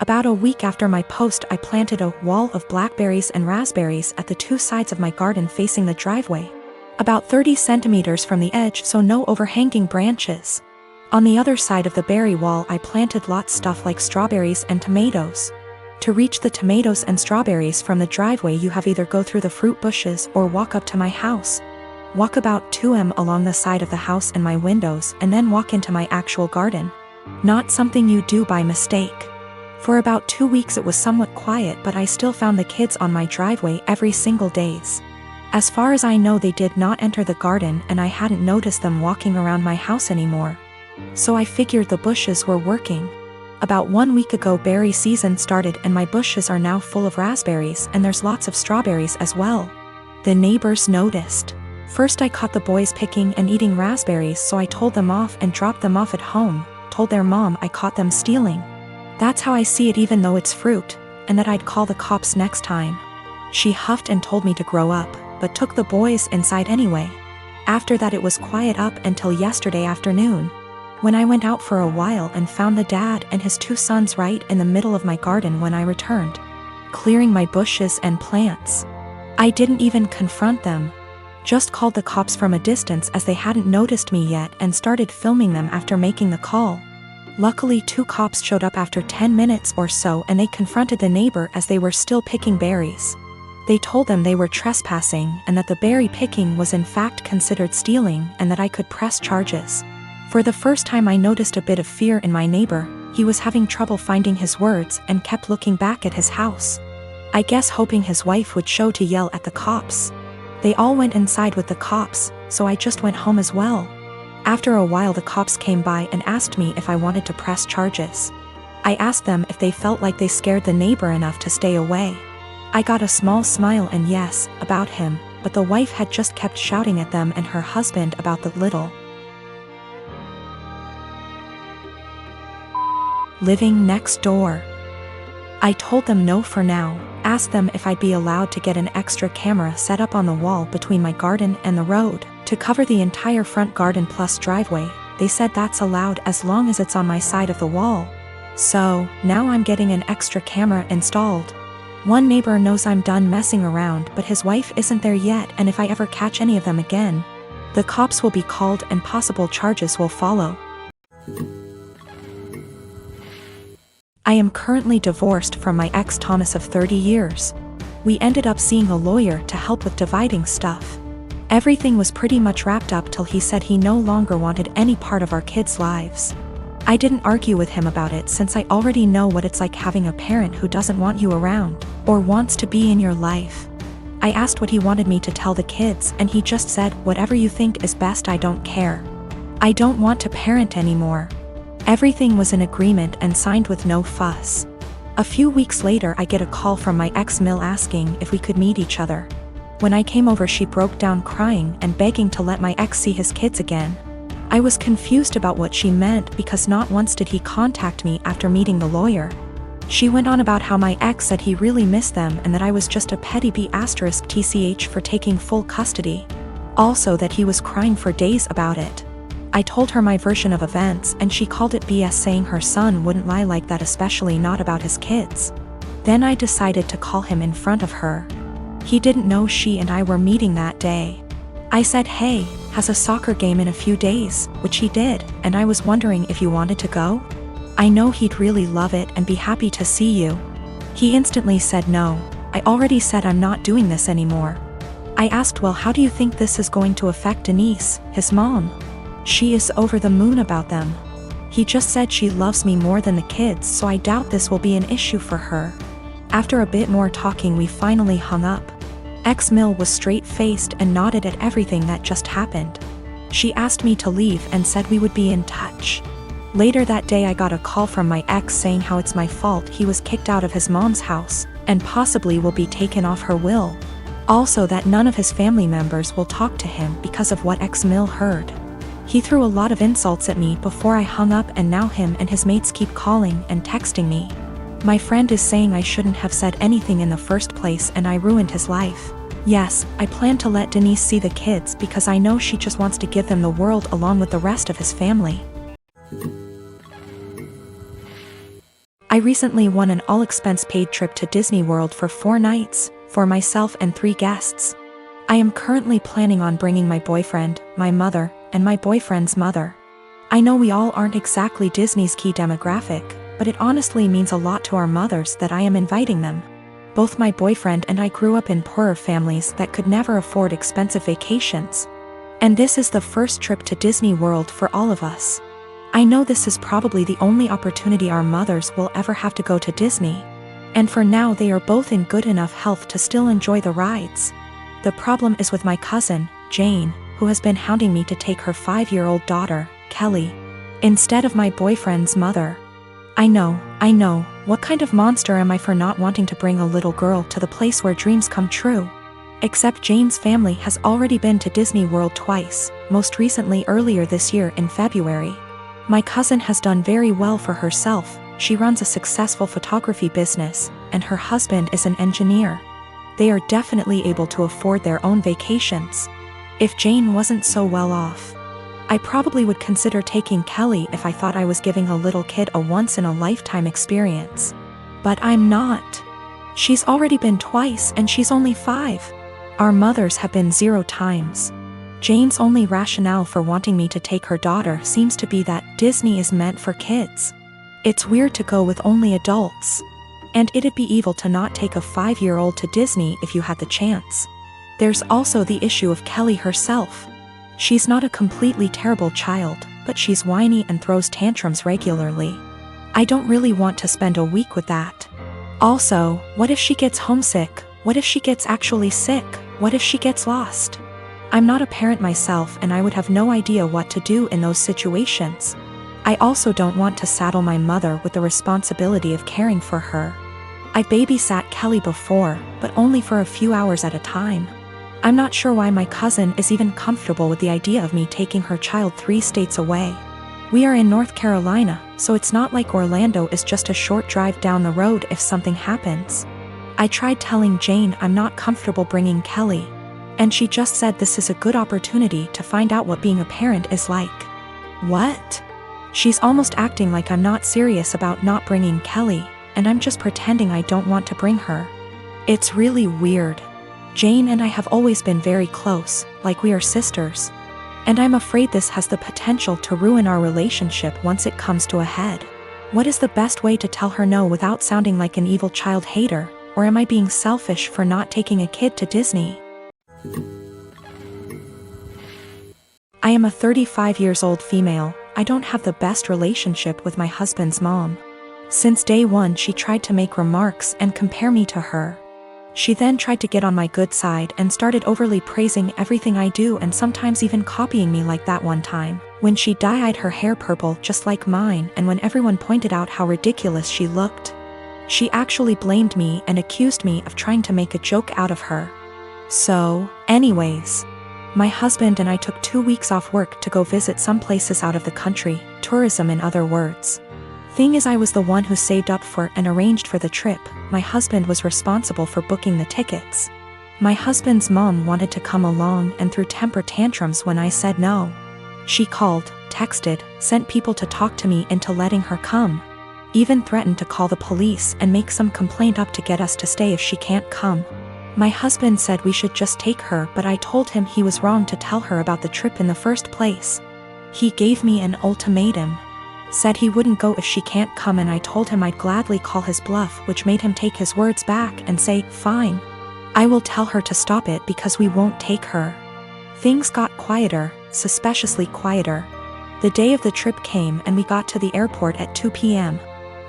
About a week after my post, I planted a wall of blackberries and raspberries at the two sides of my garden facing the driveway. About 30 centimeters from the edge, so no overhanging branches. On the other side of the berry wall, I planted lots stuff like strawberries and tomatoes. To reach the tomatoes and strawberries from the driveway, you have either go through the fruit bushes or walk up to my house. Walk about 2 m along the side of the house and my windows, and then walk into my actual garden. Not something you do by mistake. For about 2 weeks it was somewhat quiet, but I still found the kids on my driveway every single days. As far as I know, they did not enter the garden, and I hadn't noticed them walking around my house anymore. So I figured the bushes were working. About 1 week ago, berry season started, and my bushes are now full of raspberries, and there's lots of strawberries as well. The neighbors noticed. First I caught the boys picking and eating raspberries, so I told them off and dropped them off at home, told their mom I caught them stealing. That's how I see it, even though it's fruit, and that I'd call the cops next time. She huffed and told me to grow up, but took the boys inside anyway. After that it was quiet up until yesterday afternoon, when I went out for a while and found the dad and his 2 sons right in the middle of my garden when I returned, clearing my bushes and plants. I didn't even confront them. Just called the cops from a distance as they hadn't noticed me yet, and started filming them after making the call. Luckily 2 cops showed up after 10 minutes or so, and they confronted the neighbor as they were still picking berries. They told them they were trespassing and that the berry picking was in fact considered stealing, and that I could press charges. For the first time I noticed a bit of fear in my neighbor. He was having trouble finding his words and kept looking back at his house. I guess hoping his wife would show to yell at the cops. They all went inside with the cops, so I just went home as well. After a while the cops came by and asked me if I wanted to press charges. I asked them if they felt like they scared the neighbor enough to stay away. I got a small smile and yes, about him, but the wife had just kept shouting at them and her husband about the little. Living next door. I told them no for now, asked them if I'd be allowed to get an extra camera set up on the wall between my garden and the road, to cover the entire front garden plus driveway. They said that's allowed as long as it's on my side of the wall. So, now I'm getting an extra camera installed. One neighbor knows I'm done messing around, but his wife isn't there yet, and if I ever catch any of them again, the cops will be called and possible charges will follow. I am currently divorced from my ex Thomas of 30 years. We ended up seeing a lawyer to help with dividing stuff. Everything was pretty much wrapped up till he said he no longer wanted any part of our kids' lives. I didn't argue with him about it, since I already know what it's like having a parent who doesn't want you around, or wants to be in your life. I asked what he wanted me to tell the kids, and he just said, "Whatever you think is best, I don't care. I don't want to parent anymore." Everything was in agreement and signed with no fuss. A few weeks later I get a call from my ex-mill asking if we could meet each other. When I came over, she broke down crying and begging to let my ex see his kids again. I was confused about what she meant, because not once did he contact me after meeting the lawyer. She went on about how my ex said he really missed them and that I was just a petty B*TCH for taking full custody. Also that he was crying for days about it. I told her my version of events, and she called it BS, saying her son wouldn't lie like that, especially not about his kids. Then I decided to call him in front of her. He didn't know she and I were meeting that day. I said, "Hey, has a soccer game in a few days," which he did, and I was wondering if you wanted to go? I know he'd really love it and be happy to see you. He instantly said no. I already said I'm not doing this anymore. I asked, "Well, how do you think this is going to affect Denise, his mom?" She is over the moon about them. He just said she loves me more than the kids, so I doubt this will be an issue for her. After a bit more talking, we finally hung up. Ex-Mill was straight-faced and nodded at everything that just happened. She asked me to leave and said we would be in touch. Later that day I got a call from my ex saying how it's my fault he was kicked out of his mom's house, and possibly will be taken off her will. Also that none of his family members will talk to him because of what Ex-Mill heard. He threw a lot of insults at me before I hung up, and now him and his mates keep calling and texting me. My friend is saying I shouldn't have said anything in the first place and I ruined his life. Yes, I plan to let Denise see the kids because I know she just wants to give them the world along with the rest of his family. I recently won an all-expense-paid trip to Disney World for 4 nights, for myself and 3 guests. I am currently planning on bringing my boyfriend, my mother, and my boyfriend's mother. I know we all aren't exactly Disney's key demographic, but it honestly means a lot to our mothers that I am inviting them. Both my boyfriend and I grew up in poorer families that could never afford expensive vacations. And this is the first trip to Disney World for all of us. I know this is probably the only opportunity our mothers will ever have to go to Disney. And for now they are both in good enough health to still enjoy the rides. The problem is with my cousin, Jane, who has been hounding me to take her 5-year-old daughter, Kelly, instead of my boyfriend's mother. I know, what kind of monster am I for not wanting to bring a little girl to the place where dreams come true? Except Jane's family has already been to Disney World twice, most recently earlier this year in February. My cousin has done very well for herself. She runs a successful photography business, and her husband is an engineer. They are definitely able to afford their own vacations. If Jane wasn't so well off, I probably would consider taking Kelly if I thought I was giving a little kid a once-in-a-lifetime experience. But I'm not. She's already been twice and she's only 5. Our mothers have been 0 times. Jane's only rationale for wanting me to take her daughter seems to be that Disney is meant for kids. It's weird to go with only adults. And it'd be evil to not take a 5-year-old to Disney if you had the chance. There's also the issue of Kelly herself. She's not a completely terrible child, but she's whiny and throws tantrums regularly. I don't really want to spend a week with that. Also, what if she gets homesick? What if she gets actually sick? What if she gets lost? I'm not a parent myself and I would have no idea what to do in those situations. I also don't want to saddle my mother with the responsibility of caring for her. I babysat Kelly before, but only for a few hours at a time. I'm not sure why my cousin is even comfortable with the idea of me taking her child 3 states away. We are in North Carolina, so it's not like Orlando is just a short drive down the road if something happens. I tried telling Jane I'm not comfortable bringing Kelly, and she just said this is a good opportunity to find out what being a parent is like. What? She's almost acting like I'm not serious about not bringing Kelly, and I'm just pretending I don't want to bring her. It's really weird. Jane and I have always been very close, like we are sisters. And I'm afraid this has the potential to ruin our relationship once it comes to a head. What is the best way to tell her no without sounding like an evil child hater, or am I being selfish for not taking a kid to Disney? I am a 35 years old female. I don't have the best relationship with my husband's mom. Since day one she tried to make remarks and compare me to her. She then tried to get on my good side and started overly praising everything I do and sometimes even copying me, like that one time, when she dyed her hair purple just like mine and when everyone pointed out how ridiculous she looked. She actually blamed me and accused me of trying to make a joke out of her. So, anyways, my husband and I took 2 weeks off work to go visit some places out of the country, tourism in other words. Thing is, I was the one who saved up for and arranged for the trip. My husband was responsible for booking the tickets. My husband's mom wanted to come along and threw temper tantrums when I said no. She called, texted, sent people to talk to me into letting her come. Even threatened to call the police and make some complaint up to get us to stay if she can't come. My husband said we should just take her, but I told him he was wrong to tell her about the trip in the first place. He gave me an ultimatum. Said he wouldn't go if she can't come, and I told him I'd gladly call his bluff, which made him take his words back and say, fine. I will tell her to stop it because we won't take her. Things got quieter, suspiciously quieter. The day of the trip came and we got to the airport at 2 p.m.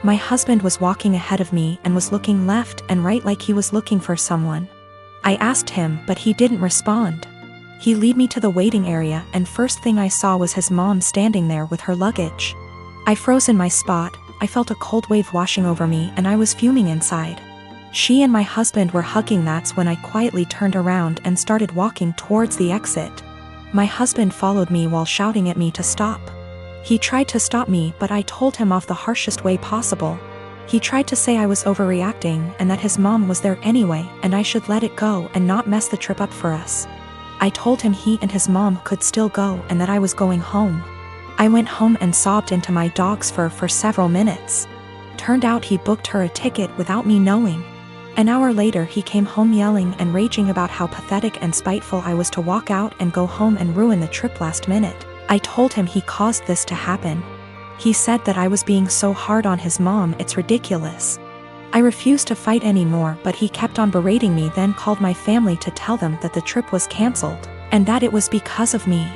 My husband was walking ahead of me and was looking left and right like he was looking for someone. I asked him, but he didn't respond. He led me to the waiting area, and first thing I saw was his mom standing there with her luggage. I froze in my spot. I felt a cold wave washing over me and I was fuming inside. She and my husband were hugging. That's when I quietly turned around and started walking towards the exit. My husband followed me while shouting at me to stop. He tried to stop me, but I told him off the harshest way possible. He tried to say I was overreacting and that his mom was there anyway and I should let it go and not mess the trip up for us. I told him he and his mom could still go and that I was going home. I went home and sobbed into my dog's fur for several minutes. Turned out he booked her a ticket without me knowing. An hour later he came home yelling and raging about how pathetic and spiteful I was to walk out and go home and ruin the trip last minute. I told him he caused this to happen. He said that I was being so hard on his mom, it's ridiculous. I refused to fight anymore, but he kept on berating me, then called my family to tell them that the trip was cancelled, and that it was because of me.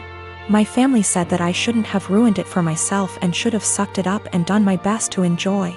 My family said that I shouldn't have ruined it for myself and should have sucked it up and done my best to enjoy.